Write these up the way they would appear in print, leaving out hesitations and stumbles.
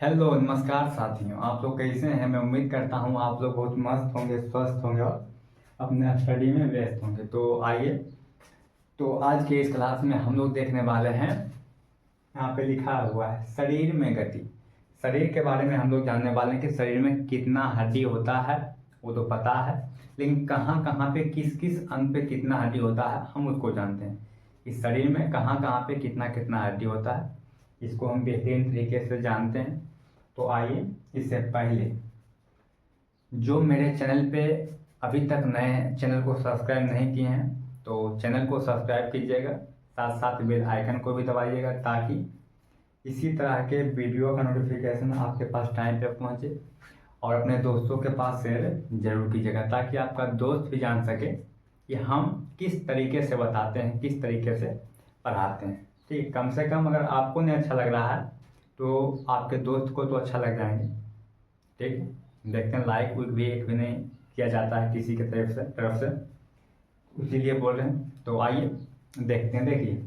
Hello नमस्कार साथियों, आप लोग कैसे हैं। मैं उम्मीद करता हूं आप लोग बहुत मस्त होंगे, स्वस्थ होंगे और अपने स्टडी में व्यस्त होंगे। तो आइए, तो आज के इस क्लास में हम लोग देखने वाले हैं, यहाँ पे लिखा हुआ है शरीर में गति। शरीर के बारे में हम लोग जानने वाले हैं कि शरीर में कितना हड्डी होता है वो तो पता है, लेकिन कहाँ कहाँ पे किस किस अंग पे कितना हड्डी होता है हम उसको जानते हैं। इस शरीर में कहाँ कहाँ पे कितना कितना हड्डी होता है इसको हम बेहतरीन तरीके से जानते हैं। तो आइए, इससे पहले जो मेरे चैनल पे अभी तक नए चैनल को सब्सक्राइब नहीं किए हैं तो चैनल को सब्सक्राइब कीजिएगा, साथ साथ बेल आइकन को भी दबाइएगा ताकि इसी तरह के वीडियो का नोटिफिकेशन आपके पास टाइम पे पहुंचे। और अपने दोस्तों के पास शेयर जरूर कीजिएगा ताकि आपका दोस्त भी जान सके कि हम किस तरीके से बताते हैं, किस तरीके से पढ़ाते हैं। ठीक है, कम से कम अगर आपको नहीं अच्छा लग रहा है तो आपके दोस्त को तो अच्छा लग जाएंगे। ठीक है, देखते हैं लाइक भी एक भी नहीं किया जाता है किसी के तरफ से इसीलिए बोल रहे हैं। तो आइए देखते हैं। देखिए,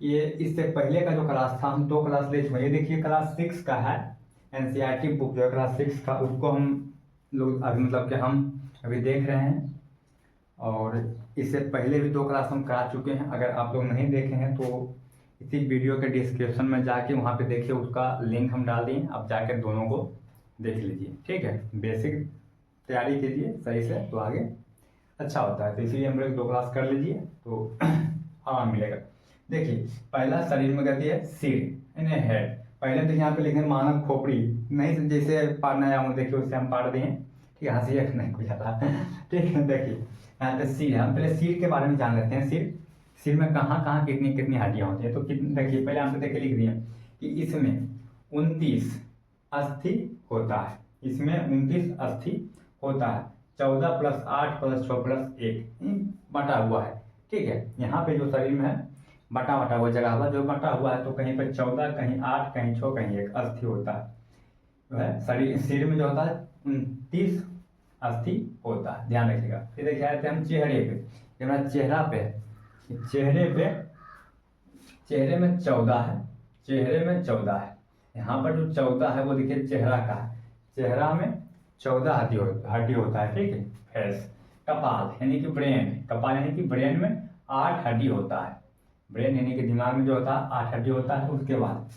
ये इससे पहले का जो क्लास था, हम दो क्लास ले चुके हैं। ये देखिए क्लास 6 का है, एनसीईआरटी बुक जो है क्लास 6 का, उसको हम लोग अभी मतलब कि हम अभी देख रहे हैं। और इससे पहले भी दो क्लास हम करा चुके हैं। अगर आप लोग नहीं देखे हैं तो इसी वीडियो के डिस्क्रिप्शन में जाके वहाँ पे देखिए, उसका लिंक हम डाल दिए, आप जाके दोनों को देख लीजिए। ठीक है, बेसिक तैयारी कीजिए सही से तो आगे अच्छा होता है। तो इसीलिए हम लोग दो क्लास कर लीजिए तो आराम मिलेगा। देखिए, पहला शरीर में गति है सिर यानी हेड। पहले तो यहाँ पे लिखे मानव खोपड़ी, नहीं जैसे पढ़ना है देखिए उससे हम पढ़ दिए। ठीक है, हंसी नहीं कुछ आता। ठीक है, देखिए यहाँ पे सिर है, हम पहले सिर के बारे में जान लेते हैं। सिर सिर में कहाँ कहाँ कितनी कितनी हड्डियाँ होती हैं। तो देखिए पहले हमने देखिए लिख दिए कि इसमें 29 अस्थि होता है। इसमें 29 अस्थि होता है। 14 + 8 + 6 + 1 बटा हुआ है। ठीक है, यहाँ पे जो शरीर में है बटा बटा हुआ जगह हुआ, जो बटा हुआ है तो कहीं पर 14, कहीं 8, कहीं 6, कहीं 1 अस्थि होता है। जो है शरीर सिर में जो होता है 29 अस्थि होता है, ध्यान रखिएगा। फिर देखिए आते हैं हम चेहरे पे। ये हमारा चेहरा पे है, चेहरे में 14 है, चेहरे में 14 है। यहाँ पर जो 14 है वो देखिए चेहरा का है। चेहरा में 14 हड्डी होता है। ठीक है, फेस। कपाल यानी कि ब्रेन, कपाल यानी कि ब्रेन में 8 हड्डी होता है। ब्रेन यानी कि दिमाग में जो होता है 8 हड्डी होता है। उसके बाद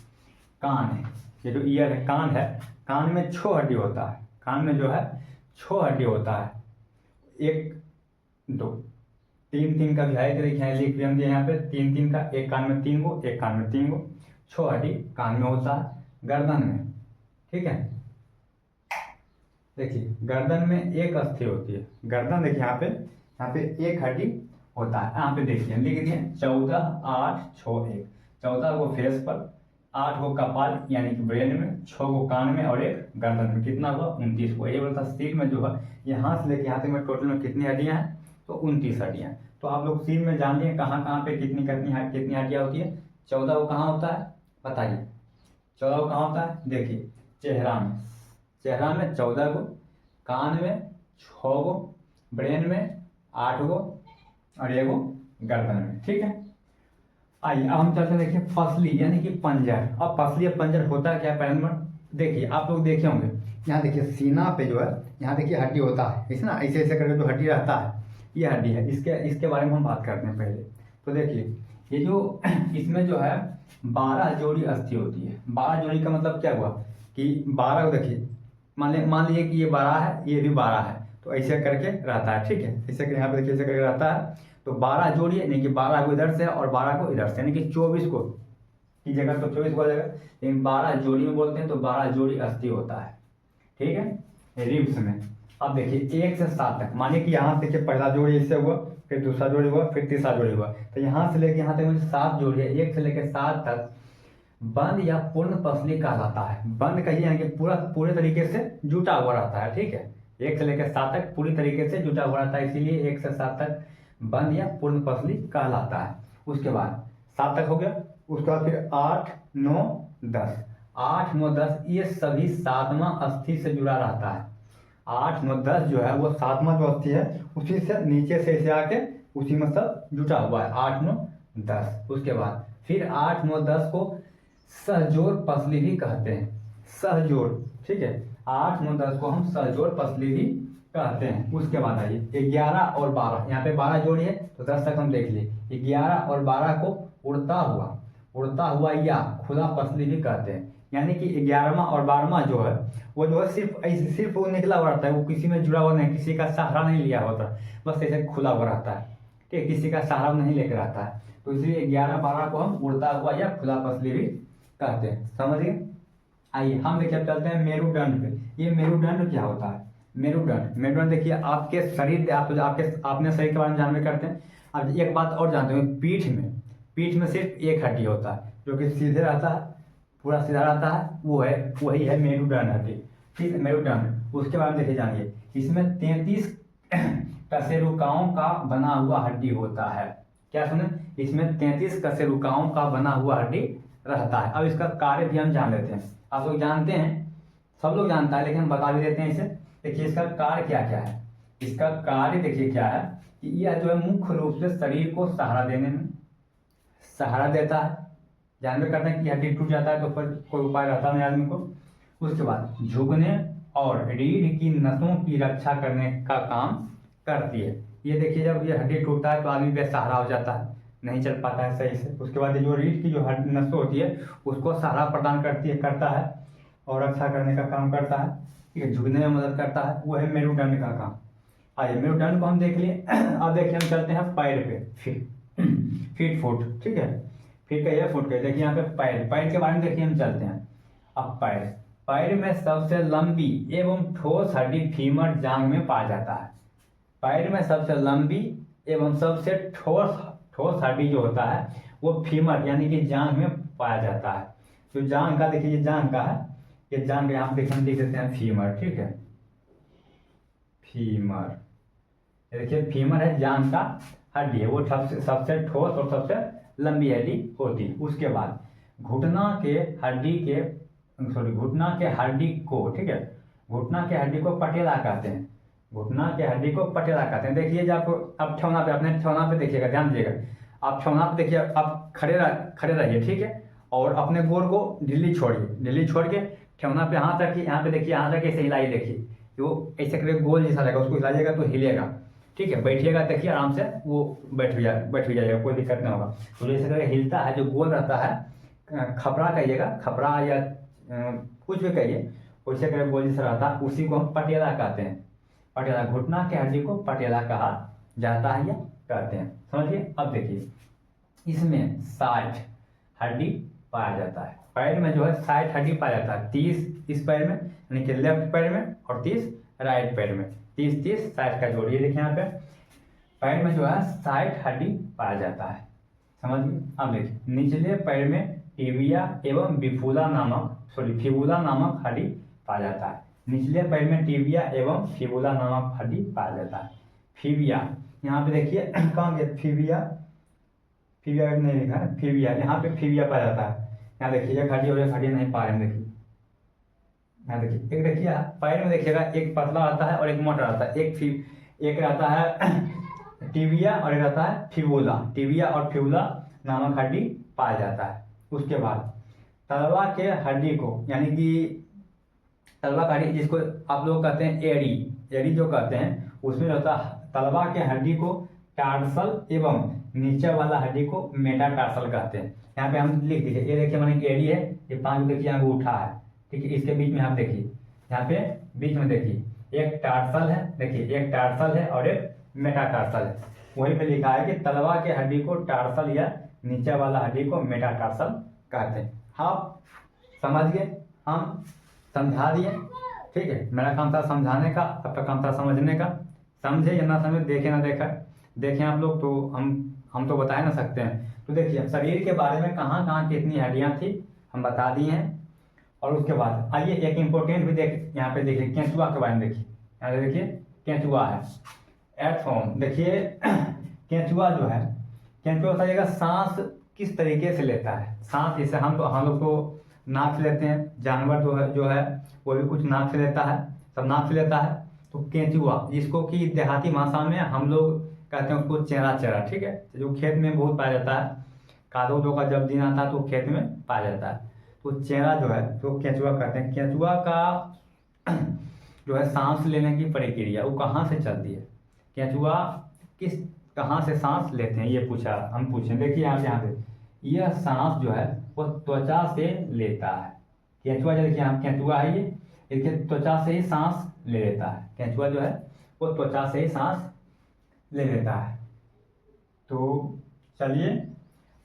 कान है, ये जो ईयर है, कान है, कान में 6 हड्डी होता है। कान में जो है 6 हड्डी होता है। 1 2 3 3 का भी है, देखिए लिख भी हम दिए यहाँ पे 3 3 का, एक कान में 3 गो, एक कान में 3 गो, 6 हड्डी कान में होता है। गर्दन में, ठीक है, देखिए गर्दन में 1 अस्थि होती है। गर्दन देखिए यहाँ पे 1 हड्डी होता है। यहाँ पे देखिए लिख दिए 14 8 6 1। 14 को फेस पर, 8 को कपाल यानी कि ब्रेन में, 6 को कान में और 1 गर्दन में, कितना हुआ 29 को। ये बोलता सिर में जो है यहाँ से लेके यहाँ तक में टोटल में कितनी हड्डियाँ हैं तो 29 हड्डियाँ। तो आप लोग सिर में जान लिए कहाँ कहाँ पे कितनी कितनी हड्डियाँ होती है। 14 को कहाँ होता है बताइए, 14 को कहाँ होता है। देखिए चेहरा में 14 को, कान में 6 गो, ब्रेन में 8 गो और 1 गो गर्दन में। ठीक है, आइए अब हम चलते हैं। देखिए फसली यानी कि पंजर। अब फसली या पंजर होता है क्या पहले नंबर, देखिए आप लोग देखे होंगे यहाँ देखिए सीना पे जो है यहाँ देखिए हड्डी होता है, इसे ना ऐसे ऐसे करके जो हड्डी रहता है ये हड्डी है। इसके बारे में हम बात करते हैं पहले। तो देखिए ये जो इसमें जो है 12 जोड़ी अस्थि होती है। 12 जोड़ी का मतलब क्या हुआ कि 12 को देखिए मान लीजिए कि ये 12 है, ये भी 12 है, तो ऐसे करके रहता है। ठीक है, ऐसे करके यहाँ पे देखिए ऐसे करके रहता है। तो 12 जोड़ी यानी कि 12 को इधर से और 12 को इधर से, यानी कि 24 को की जगह तो 24 को हो जाएगा, लेकिन 12 जोड़ी में बोलते हैं तो 12 जोड़ी अस्थि होता है। ठीक है, रिब्स में। अब देखिए 1 से 7 तक, मानिए कि यहाँ देखिए पहला जोड़ी इससे हुआ, फिर दूसरा जोड़ी हुआ, फिर तीसरा जोड़ी हुआ, तो यहाँ से लेके यहाँ तक मुझे 7 जोड़ी है। 1 से लेकर 7 तक बंद या पूर्ण पसली कहलाता है। बंद कहिए यानी कि पूरे तरीके से जुटा हुआ रहता है। ठीक है, 1 से लेकर 7 तक पूरी तरीके से जुटा हुआ रहता है, इसीलिए 1 से 7 तक बंद या पूर्ण पसली कहलाता है। उसके बाद 7 तक हो गया, उसके बाद फिर 8 9 10, 8 9 10 ये सभी 7वां अस्थि से जुड़ा रहता है। 8 9 10 जो है वो 7वां जो अस्थि है उसी से नीचे से ऐसे आके उसी में सब जुटा हुआ है, 8 9 10। उसके बाद फिर 8 9 10 को सहजोड़ पसली भी कहते हैं। सहजोड़, ठीक है, 8 9 10 को हम सहजोड़ पसली भी कहते हैं। उसके बाद आइए 11 और 12, यहाँ पे 12 जोड़िए तो 10 तक हम देख लिए। 11 और 12 को उड़ता हुआ या खुला पसली भी कहते हैं। यानी कि 11वां और 12वां जो है वो जो है सिर्फ वो निकला हुआ रहता है, वो किसी में जुड़ा हुआ नहीं, किसी का सहारा नहीं लिया होता, बस ऐसे खुला हुआ रहता है, ठीक है, किसी का सहारा नहीं लेकर आता है। तो इसलिए 11 12 को हम उड़ता हुआ या खुला पसली भी कहते हैं। समझिए। आइए हम देखिए चलते हैं मेरुदंड पे। ये मेरुदंड क्या होता है? मेरुदंड देखिए आपके शरीर, आपने शरीर के बारे में जानवे करते हैं। अब एक बात और जानते हो, पीठ में सिर्फ एक हड्डी होता है जो कि सीधे रहता है, पूरा सीधा रहता है, वही है मेरुदंड हड्डी, ठीक है, मेरुदंड। उसके बारे में देखिए जानिए, इसमें 33 कशेरुकाओं का बना हुआ हड्डी होता है। क्या सुने? इसमें 33 कशेरुकाओं का बना हुआ हड्डी रहता है। अब इसका कार्य भी हम जान लेते हैं। आप लोग जानते हैं, सब लोग जानता है, लेकिन हम बता भी देते हैं इसे। देखिए इसका कार्य क्या क्या है। इसका कार्य देखिए क्या है कि यह जो है मुख्य रूप से शरीर को सहारा देने में सहारा देता है। जानवे करते हैं कि हड्डी टूट जाता है तो फिर कोई उपाय रहता नहीं आदमी को। उसके बाद झुकने और रीढ़ की नसों की रक्षा करने का काम करती है। ये देखिए जब ये हड्डी टूटता है तो आदमी बेसहारा हो जाता है, नहीं चल पाता है सही से। उसके बाद जो रीढ़ की जो नस होती है उसको सहारा प्रदान करता है और रक्षा करने का काम करता है, ठीक है, झुकने में मदद करता है। वो है मेरुदंड का काम। आइए मेरुदंड को हम देख लिए। अब देखिए हम चलते हैं पैर पे, फुट, ठीक है, फिर कहिए फुट कहिए। देखिए यहाँ पे पैर के बारे में देखिए हम चलते हैं। अब पैर में सबसे लंबी एवं ठोस हड्डी फीमर जांघ में पाया जाता है। पैर में सबसे लंबी एवं सबसे ठोस हड्डी जो होता है वो फीमर यानी कि जांघ में पाया जाता है। तो जांघ का देखिए, ये जांघ का है, ये जांघ यहाँ पे हम लिख देते हैं फीमर, ठीक है, फीमर। देखिए फीमर है जांघ का हड्डी है, वो सबसे ठोस और सबसे लंबी हड्डी होती है। उसके बाद घुटना के हड्डी को, ठीक है, घुटना के हड्डी को पटेला कहते हैं। देखिए जब आप ठेवना पे, अपने ठेवना पे देखिएगा, ध्यान दीजिएगा। आप ठेवना पे देखिए, आप खड़े रहिए, ठीक है, और अपने गोर को ढीली छोड़ के ठेवना पे हाथ रखिए। यहाँ पे देखिए, हाथ रखिए, ऐसे हिलाई देखिए, वो ऐसे करके गोल जैसा रहेगा, उसको हिलाइएगा तो हिलेगा, ठीक है। बैठिएगा देखिए आराम से, वो बैठ भी जाएगा, कोई दिक्कत नहीं होगा। तो जैसे करके हिलता है, जो गोल रहता है, खपरा कहिएगा, खपरा या कुछ भी कहिए, वैसे करके गोल जैसा रहता है, उसी को हम पटेला कहते हैं। पटेला, घुटना के हड्डी को पटेला कहा जाता है या कहते हैं। समझिए। अब देखिए इसमें 60 हड्डी पाया जाता है। पैर में जो है 60 हड्डी पाया जाता है। 30 इस पैर में यानी कि लेफ्ट पैर में और 30 राइट पैर में, 30 60 का जोड़िए। देखिए यहाँ पे पैर में जो है 60 हड्डी पाया जाता है। समझिए। अब देखिए निचले पैर में टिबिया एवं फिबुला नामक हड्डी पाया जाता है। निचले पैर में टिबिया एवं फिबुला नामक हड्डी पाया जाता है। फिबिया यहाँ पे देखिए, कहाँ गया फिबिया नहीं लिखा है, फिबिया, यहाँ पे फिबिया पाया जाता है। यहाँ देखिए एक हड्डी और एक हड्डी नहीं पा रहे हैं। देखिए यहाँ देखिए, एक देखिए पैर में देखिएगा, एक पतला आता है और एक मोटा आता है। एक रहता है टिबिया और एक रहता है फिबुला। टिबिया और फिबुला नामक हड्डी पाया जाता है। उसके बाद तलवा के हड्डी को, यानी कि तलवा का हड्डी जिसको आप लोग कहते हैं एड़ी जो कहते हैं, उसमें रहता है तलवा के हड्डी को टार्सल एवं नीचे वाला हड्डी को मेटाटार्सल कहते हैं। यहाँ पे हम लिख दीजिए, ये देखिए मैंने एड़ी है, ये 5 देखिए यहाँ उठा है, ठीक है, इसके बीच में आप देखिए, यहाँ पे बीच में देखिए एक टार्सल है, देखिए एक टार्सल है और एक मेटाटार्सल है। वहीं पे लिखा है कि तलवा के हड्डी को टार्सल या नीचे वाला हड्डी को मेटाटार्सल कहते हैं। आप समझ गए, हम समझा दिए, ठीक है। मेरा काम था समझाने का, आपका काम था समझने का। समझे या ना समझे, देखे ना देखा, देखें आप लोग तो हम तो बता ना सकते हैं। तो देखिए शरीर के बारे में कहाँ कहाँ कितनी हड्डियाँ थी हम बता दिए हैं। और उसके बाद आइए एक इम्पोर्टेंट भी यहाँ पे देखिए, केंचुआ के बारे में देखिए। यहाँ पे देखिए केंचुआ है, एर्थोम। देखिए केंचुआ जो है, केंचुआ बताइएगा सांस किस तरीके से लेता है। सांस जैसे हम लोग तो नाक से लेते हैं, जानवर जो है वो भी कुछ नाक से लेता है, सब नाक से लेता है। तो केंचुआ, जिसको कि देहाती भाषा में हम लोग कहते हैं उसको चेरा, ठीक है, जो खेत में बहुत पाया जाता है। कादो का जब दिन आता है तो खेत में पाया जाता है। तो चेहरा जो है तो केंचुआ कहते हैं। केंचुआ का जो है सांस लेने की प्रक्रिया वो कहाँ से चलती है, केंचुआ कहाँ से सांस लेते हैं, ये पूछा हम पूछें। देखिए आप यहाँ पे यह सांस जो है वो त्वचा से लेता है। केंचुआ जो देखिए यहाँ केंचुआ है, ये देखिए त्वचा से ही सांस ले लेता है। केंचुआ जो है वो त्वचा से ही सांस ले लेता है। तो चलिए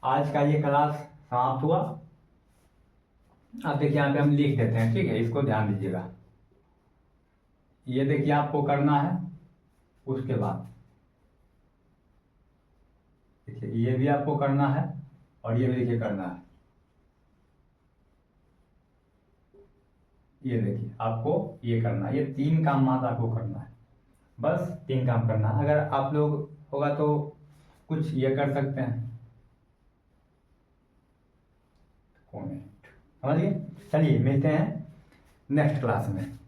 आज का ये क्लास समाप्त हुआ। अब देखिए यहाँ पे हम लिख देते हैं, ठीक है, इसको ध्यान दीजिएगा। ये देखिए आपको करना है, उसके बाद देखिए ये भी आपको करना है और ये भी देखिए करना है। ये देखिए आपको ये करना है, ये 3 काम मात्र आपको करना है, बस 3 काम करना है। अगर आप लोग होगा तो कुछ ये कर सकते हैं, कमेंट, समझिए। चलिए मिलते हैं नेक्स्ट क्लास में।